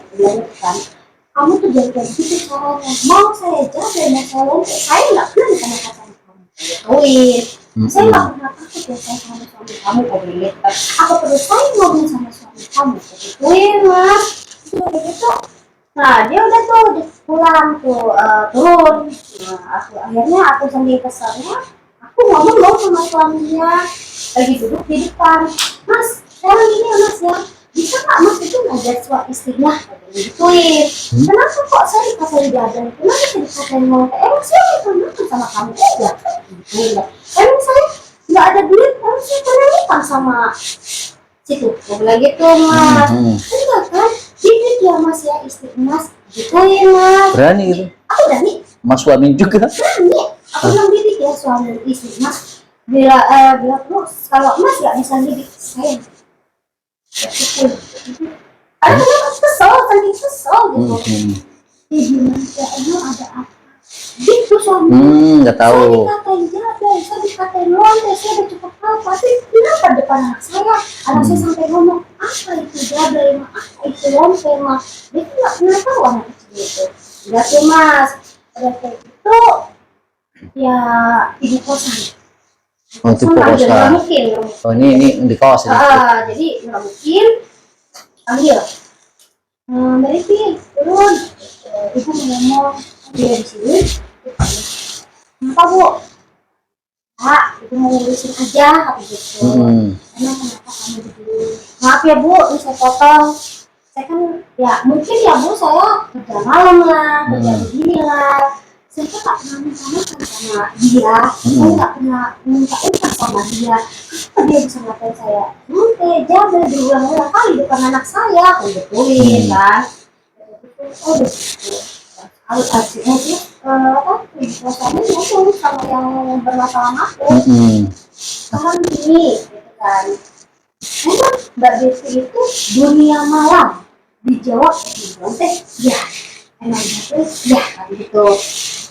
tembakan. Kamu tuh jadi kayak gitu caranya. Mau saya jaga dan saya nggak pernah sama pasangan kamu. Saya nggak pernah takut ya saya sama suami kamu kok begitu. Apa perlu saya ngomong sama suami kamu? Gituin mas. Sudah begitu. Nah dia udah tuh pulang tuh turun. Nah, akhirnya aku sendiri keselnya. Aku ngomong dong sama suaminya. Lagi duduk di depan. Mas, sekarang ini ya mas ya. Bisa nggak mas itu ngajar suami istrinya? Gituin. Kenapa kok saya dikatain jajan? Kenapa saya dikatain ngomong? Emang saya minta sama kamu? Ya, gitu. Emang saya nggak ada duit, emang saya pernah utang sama situ. Aku bilang gitu mas. Enggak kan? Jadi ya mas ya istri mas. Gituin mas. Berani gitu. Aku berani. Mas suami juga. Berani. Aku bilang didik ya suami istri mas. Bila terus kalau mas nggak bisa didik saya. Aku kesel, saking kesel gitu. Gimana ya, emang ada apa? Gitu suami. Nggak tahu. Saya dikatain jaga, saya dikatain lonte, saya udah cukup tahu. Tapi kenapa depan anak saya sampai ngomong, apa itu jablay mah, apa itu lompe mah, dia tuh nggak pernah tahu anak kecil itu. Enggak tuh mas, pada saat itu ya ibu kosan. Oh, itu Nggak kosan. mungkin. Oh, ini di kos ini. Jadi nggak mungkin ambil. Dari sini turun, ibu ngomong dia di sini. Kenapa bu? Pak, itu mau ngurusin aja, apa gitu. Emang kenapa kamu begini? Maaf ya bu, ini saya potong. Saya kan, ya mungkin ya bu, saya kerja malam lah, kerja begini lah. Saya tuh gak pernah minta-minta sama dia. Saya gak pernah minta-minta sama dia. Kenapa dia bisa ngatain saya? Nanti, jaga berulang-ulang kali depan anak saya. Aku betulin kan. Oh begitu. Kalau hasilnya sih, apa? Rasanya ngomong sama yang bermasalah aku. Sekarang gini, gitu kan. Emang Mbak Desi itu dunia malam dijawab teh ya, emang betul ya gitu.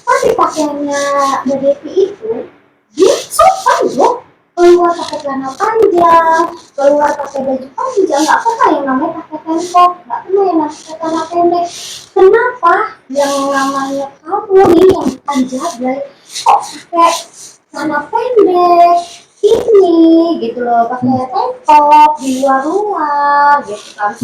Tapi pakaiannya Mbak Desi itu dia sopan loh, keluar pakai celana panjang, keluar pakai baju panjang, nggak pernah yang namanya pakai tank, nggak pernah yang namanya celana pendek. Kenapa yang namanya kamu nih yang bukan jablay kok pakai celana pendek ini gitu loh, pakai tank top di luar gitu kan.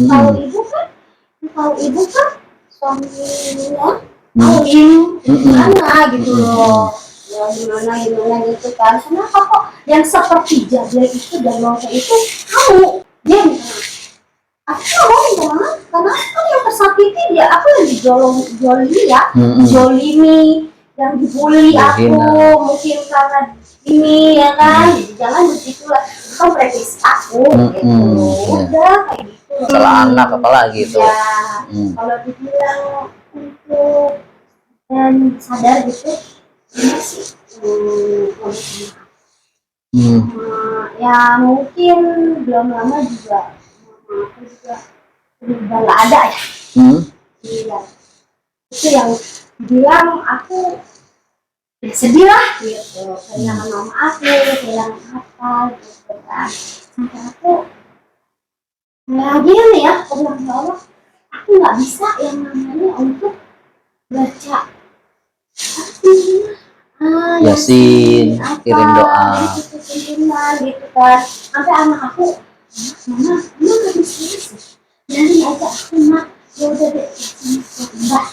Kalau ibu kan suaminya kawin gimana gitu loh, ya gimana gitu kan. Kenapa kok yang seperti jablay itu dan longga itu kamu dia minta aku nggak mau minta maaf karena aku yang tersakiti dia, aku yang dijolimi ya, jolimi, yang dibully aku mungkin karena ini ya kan. Jadi jangan begitu lah, itu kan prediksi aku gitu. Udah kayak gitu Salah anak apalagi itu. ya. Kalau dibilang untuk dan sadar gitu ini sih ya mungkin belum lama juga aku juga udah nggak ada ya. Iya. Itu yang bilang aku ya sedih lah gitu, kehilangan mama aku, kehilangan apa gitu kan. Sampai aku ya gini ya, aku bilang ya Allah, aku nggak bisa yang namanya untuk baca Yasin, kirim doa gitu kan. Sampai anak aku, mama nggak bisa nanti aja aku mak, ya udah deh mbak.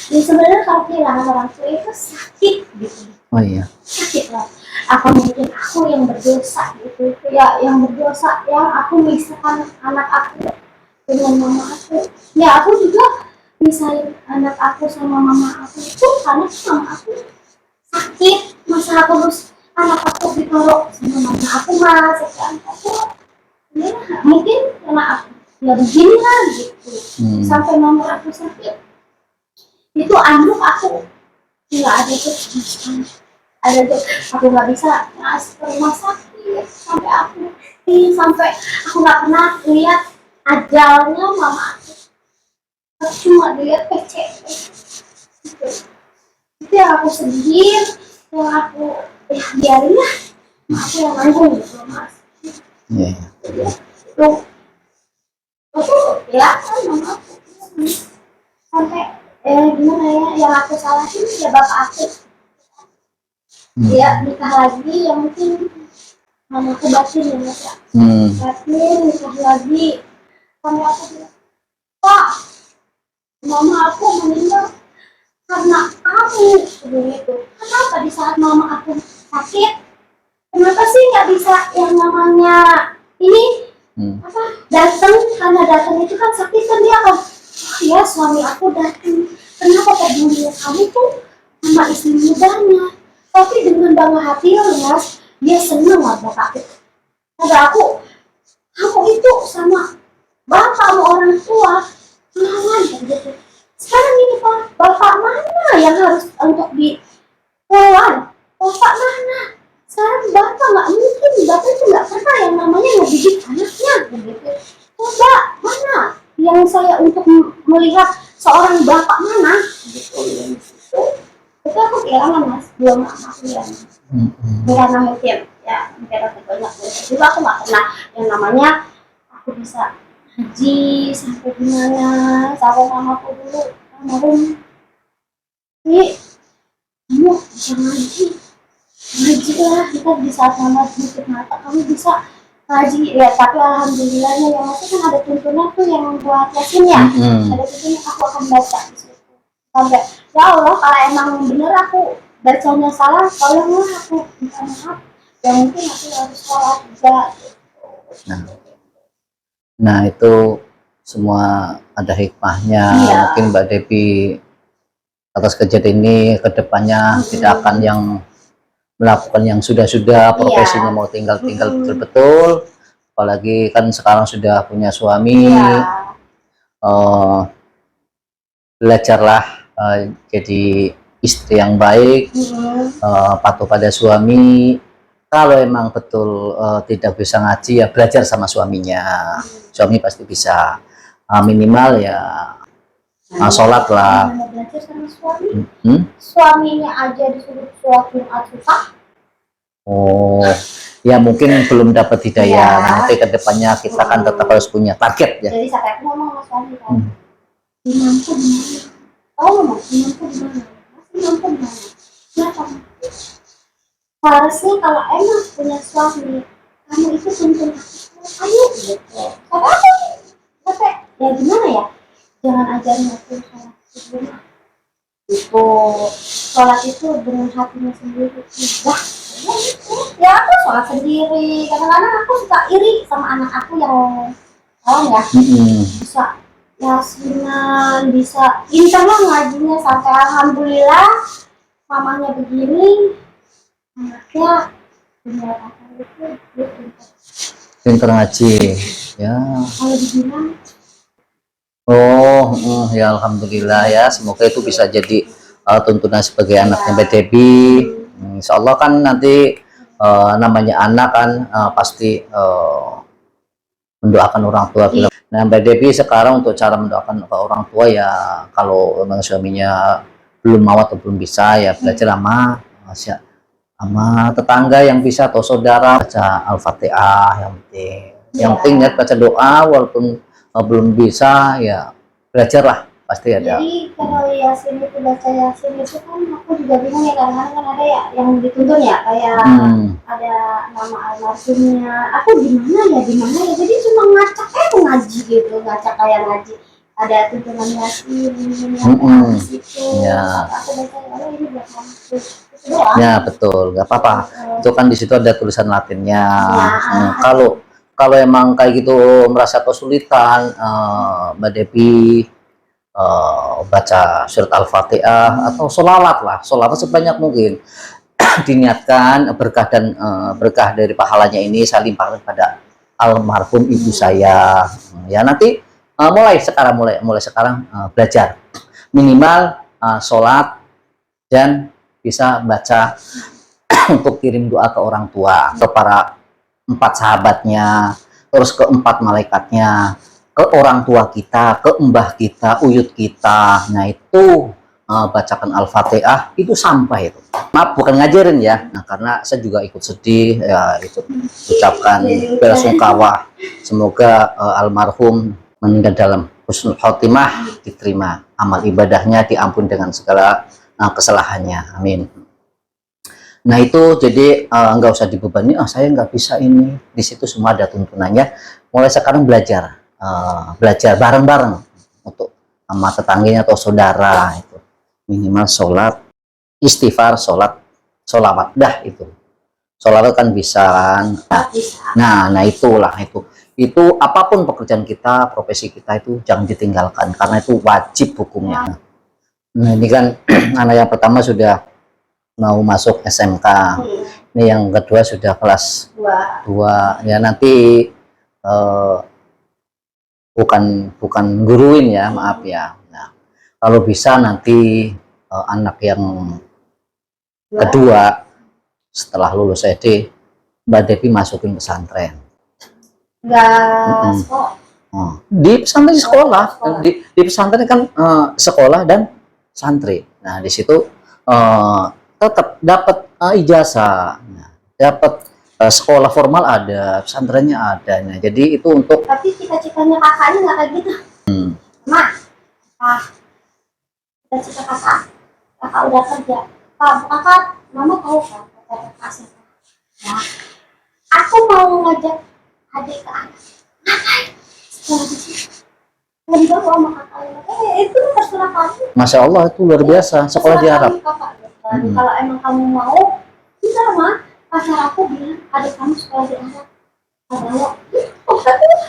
Ya sebenarnya kalau kehilangan orang tua itu sakit gitu. Oh iya. Sakit lah. Apa mungkin aku yang berdosa gitu ya, yang berdosa yang aku misalkan anak aku dengan mama aku. Ya aku juga misalin anak aku sama mama aku itu karena mama aku sakit, masa aku harus anak aku ditaruh sama mama aku mas, aku ya mungkin karena aku ya begini lah gitu. Sampai mama aku sakit itu anduk aku nggak ada tuh, ada tuh aku nggak bisa ngasih ke rumah sakit sampai aku nggak pernah lihat ajalnya mama aku cuma dilihat PC itu yang aku sedih, yang aku biarin lah aku yang nanggung gitu mas. Itu ya kan mama aku sampai gimana ya, yang aku salahin ya bapak aku dia nikah lagi ya mungkin mama aku batin ya mas ya, batin nikah lagi sampai aku bilang pak mama aku meninggal karena kamu begitu. Kenapa di saat mama aku sakit kenapa sih nggak bisa yang namanya ini datang, karena datang itu kan sakit kan dia kan. Ya suami aku datang, kenapa pedulinya kamu tuh sama istri mudanya, tapi dengan bangga hati mas dia seneng lah bapak itu. Kata aku kamu itu sama bapak sama orang tua lawan gitu. Sekarang ini pak bapak mana yang harus untuk dilawan, bapak mana sekarang bapak nggak mungkin, bapak itu nggak pernah yang namanya ngedidik anaknya begitu. Coba mana yang saya untuk melihat seorang bapak mana gitu. Itu aku kehilangan mas, belum aku ya karena mungkin ya mungkin aku banyak juga aku nggak pernah yang namanya aku bisa ngaji sampai gimana, sampai mamaku dulu almarhum, ini kamu bisa ngaji, ngaji lah, kita di saat mama tutup mata kamu bisa ngaji ya. Tapi alhamdulillahnya yang masih kan ada tuntunan tuh yang buat yasin ya, ada tuntunan aku akan baca di situ sampai ya Allah kalau emang bener aku bacanya salah tolonglah aku minta maaf, yang mungkin aku harus sholat juga. Nah itu semua ada hikmahnya. Mungkin Mbak Devi atas kejadian ini kedepannya tidak akan yang melakukan yang sudah-sudah profesinya mau tinggal-tinggal betul-betul, apalagi kan sekarang sudah punya suami. Belajarlah jadi istri yang baik, patuh pada suami. Kalau emang betul tidak bisa ngaji ya belajar sama suaminya. Suami pasti bisa, minimal ya sholat lah. Belajar sama suami. Suaminya aja disuruh sholat Jumat susah. Oh ya mungkin belum dapat hidayah. Nanti kedepannya kita kan tetap harus punya target ya. Jadi sampai aku ngomong sama suami kan, imamku dimana? Oh ngomong imamku dimana? Mas imamku dimana? Kenapa? Harusnya kalau emang punya suami, kamu itu tuntun aku ayo gitu. Sampai ya gimana ya? Jangan ajarin aku sholat sebelum itu. Sholat itu dengan hatinya sendiri. Wah, ya aku sholat sendiri. Kadang-kadang aku suka iri sama anak aku yang ya bisa yasinan, bisa pintar lah ngajinya sampai alhamdulillah mamanya begini. Anaknya punya itu pintar ngaji ya. Kalau dibilang ya alhamdulillah ya, semoga itu bisa jadi tuntunan sebagai anaknya Mbak Devi. Insya Allah kan nanti namanya anak kan pasti mendoakan orang tua. Nah Mbak Devi sekarang untuk cara mendoakan ke orang tua ya, kalau memang suaminya belum mau atau belum bisa ya belajar sama tetangga yang bisa atau saudara, baca Al-Fatihah yang penting ya baca doa, walaupun belum bisa ya belajarlah pasti ada. Jadi kalau yasin itu baca yasin itu kan aku juga bingung ya, karena kan ada ya yang dituntun ya kayak ada nama almarhumnya, aku gimana ya, jadi cuma ngacak aku ngaji gitu, ngacak kayak ngaji ada tuntunan yasin di situ. Aku baca kalau ini buat kamu. Ya betul, nggak apa-apa. Itu kan di situ ada tulisan Latinnya. Kalau emang kayak gitu merasa kesulitan, Mbak Devi baca surat Al-Fatihah atau sholawat lah, sholawat sebanyak mungkin. Diniatkan berkah dan berkah dari pahalanya ini saya limpahkan pada almarhum ibu saya. Ya nanti mulai sekarang belajar minimal sholat dan bisa baca untuk kirim doa ke orang tua, ke para 4 sahabatnya, terus ke 4 malaikatnya, ke orang tua kita, ke mbah kita, uyut kita. Nah itu bacakan Al-Fatihah itu sampai itu. Maaf bukan ngajarin ya, nah karena saya juga ikut sedih ya, ikut ucapkan belasungkawa. Semoga almarhum meninggal dalam husnul khotimah, diterima amal ibadahnya, diampun dengan segala kesalahannya, amin. Nah itu jadi nggak usah dibebani, saya nggak bisa ini. Di situ semua ada tuntunannya. Mulai sekarang belajar bareng-bareng untuk sama tetangganya atau saudara. Itu minimal sholat istighfar, sholawat dah itu. Sholawat kan bisa kan. Nah itulah itu apapun pekerjaan kita, profesi kita itu jangan ditinggalkan karena itu wajib hukumnya. Nah ini kan anak yang pertama sudah mau masuk SMK, ini yang kedua sudah kelas 2 ya. Nanti bukan guruin ya, maaf ya. Nah kalau bisa nanti anak yang kedua setelah lulus SD Mbak Devi masukin pesantren. Di pesantren sekolah. Di pesantren kan sekolah dan santri. Nah di situ tetap dapat ijazah, dapat sekolah formal ada, pesantrennya ada. Nah, jadi itu untuk Tapi cita-citanya kakaknya nggak kayak gitu. Mak, cita-cita kakak udah kerja. Kakak, mama tahu kan kata kakak siapa? Ya, aku mau ngajak adik ke anak. Ngapain? Sekolah di sini. Ngobrol sama kakaknya. Itu terserah kamu. Masya Allah itu luar biasa sekolah di Arab. Dan kalau emang kamu mau, bisa mah. Pasar aku bilang adik kamu sekolah di Arab.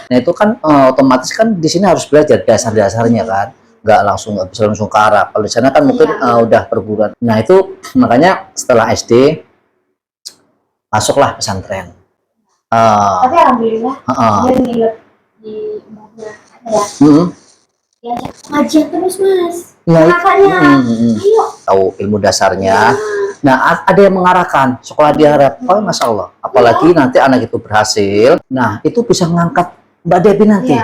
Nah itu kan otomatis kan di sini harus belajar dasar-dasarnya kan, nggak nggak bisa langsung ke Arab. Kalau di sana kan mungkin udah perguruan. Nah itu makanya setelah SD masuklah pesantren. Tapi alhamdulillah dia nginep di rumahnya ada ya. Ngajian terus mas. Nah, kakaknya ayo tahu ilmu dasarnya. Nah, ada yang mengarahkan sekolah di Arab. Oh, Masya Allah. Apalagi nanti anak itu berhasil. Nah, itu bisa mengangkat Mbak Debbie nanti.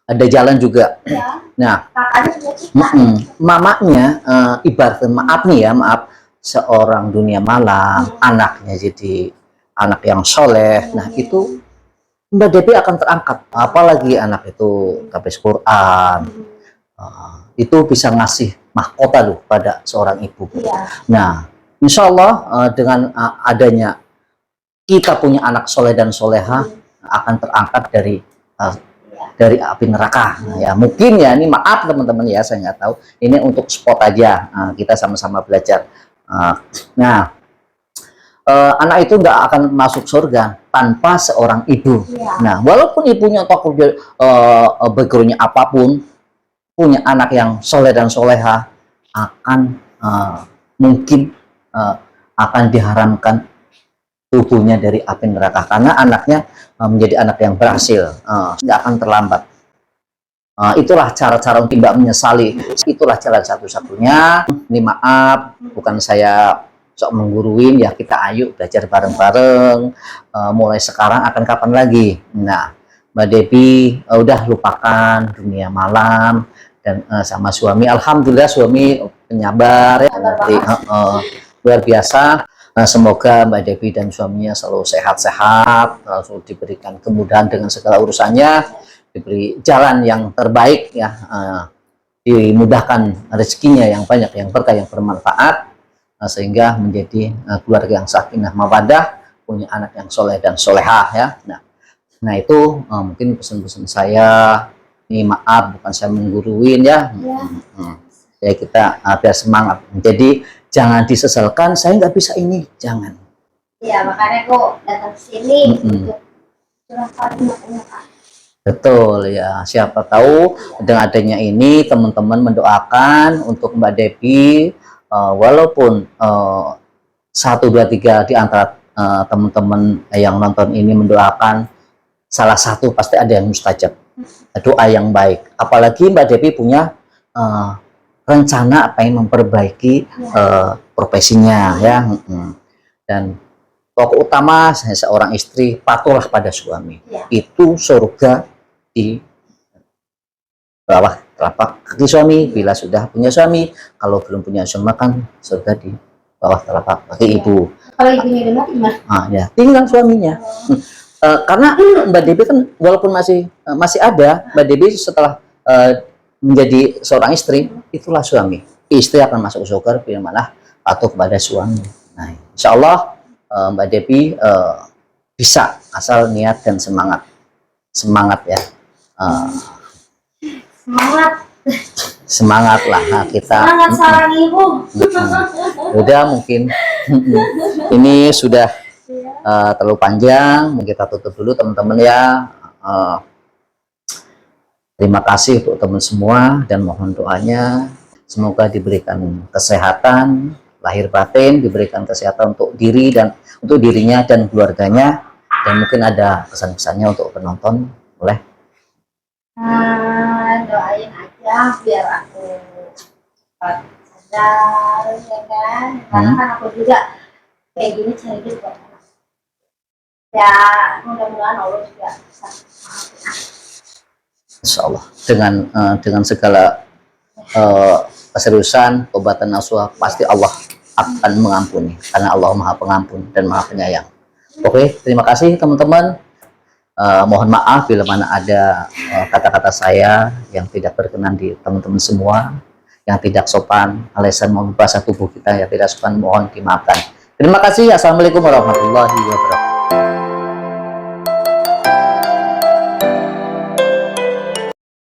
Ada jalan juga. Nah, mamanya ibarat maaf nih ya, maaf seorang dunia malam, anaknya jadi anak yang soleh. Nah, itu Mbak Debbie akan terangkat. Apalagi anak itu habis Quran. Itu bisa ngasih mahkota loh pada seorang ibu. Nah, insya Allah dengan adanya kita punya anak soleh dan soleha akan terangkat dari api neraka. Ya mungkin ya ini maaf teman-teman ya, saya nggak tahu. Ini untuk spot aja, kita sama-sama belajar. Nah, anak itu nggak akan masuk surga tanpa seorang ibu. Nah, walaupun ibunya tokoh backgroundnya apapun, punya anak yang soleh dan soleha akan mungkin akan diharamkan tubuhnya dari api neraka karena anaknya menjadi anak yang berhasil, tidak akan terlambat. Itulah cara-cara untuk tidak menyesali. Itulah cara satu-satunya. Ini maaf, bukan saya sok mengguruin ya, kita ayo belajar bareng-bareng. Mulai sekarang akan kapan lagi? Nah, Mbak Debbie udah lupakan dunia malam dan sama suami. Alhamdulillah suami penyabar ya. Luar biasa. Semoga Mbak Debbie dan suaminya selalu sehat-sehat, selalu diberikan kemudahan dengan segala urusannya, diberi jalan yang terbaik ya, dimudahkan rezekinya yang banyak, yang berkah, yang bermanfaat, sehingga menjadi keluarga yang sakinah mawaddah, punya anak yang soleh dan solehah ya. Nah itu mungkin pesan-pesan saya. Ini maaf bukan saya mengguruin ya. Ya kita biar semangat. Jadi jangan disesalkan saya nggak bisa ini, jangan. Iya makanya kok datang ke sini untuk curahkan unek-unek. Betul ya, siapa tahu dengan adanya ini teman-teman mendoakan untuk Mbak Debbie, walaupun 1, 2, 3 di antara teman-teman yang nonton ini mendoakan, salah satu pasti ada yang mustajab, doa yang baik. Apalagi Mbak Debbie punya rencana pengen memperbaiki profesinya ya, dan pokok utama seorang istri patuhlah pada suami. Itu surga di bawah telapak kaki suami bila sudah punya suami. Kalau belum punya suami kan surga di bawah telapak kaki ibu. Kalau ibunya dengar gimana? Ya tinggal suaminya. Karena Mbak Debbie kan walaupun masih ada, Mbak Debbie setelah menjadi seorang istri, itulah suami. Istri akan masuk surga bila mana patuh kepada suami. Nah, insya Allah Mbak Debbie bisa asal niat dan semangat ya. Semangat lah kita. Semangat sarang ibu. Udah mungkin ini sudah terlalu panjang, mungkin kita tutup dulu teman-teman ya. Terima kasih untuk teman semua dan mohon doanya semoga diberikan kesehatan lahir batin, diberikan kesehatan untuk dirinya dan keluarganya, dan mungkin ada pesan-pesannya untuk penonton, boleh? Doain aja biar aku cepat sadar ya kan, karena kan aku juga kayak gini cari duit buat anak. Ya mudah-mudahan Allah juga bisa maafin. Insya Allah dengan segala keseriusan tobatan nasuha pasti Allah akan mengampuni karena Allah Maha Pengampun dan Maha Penyayang. Oke, terima kasih teman-teman. Mohon maaf bila mana ada kata-kata saya yang tidak berkenan di teman-teman semua, yang tidak sopan, alias membahas tubuh kita yang tidak sopan, mohon dimaafkan. Terima kasih. Assalamualaikum warahmatullahi wabarakatuh.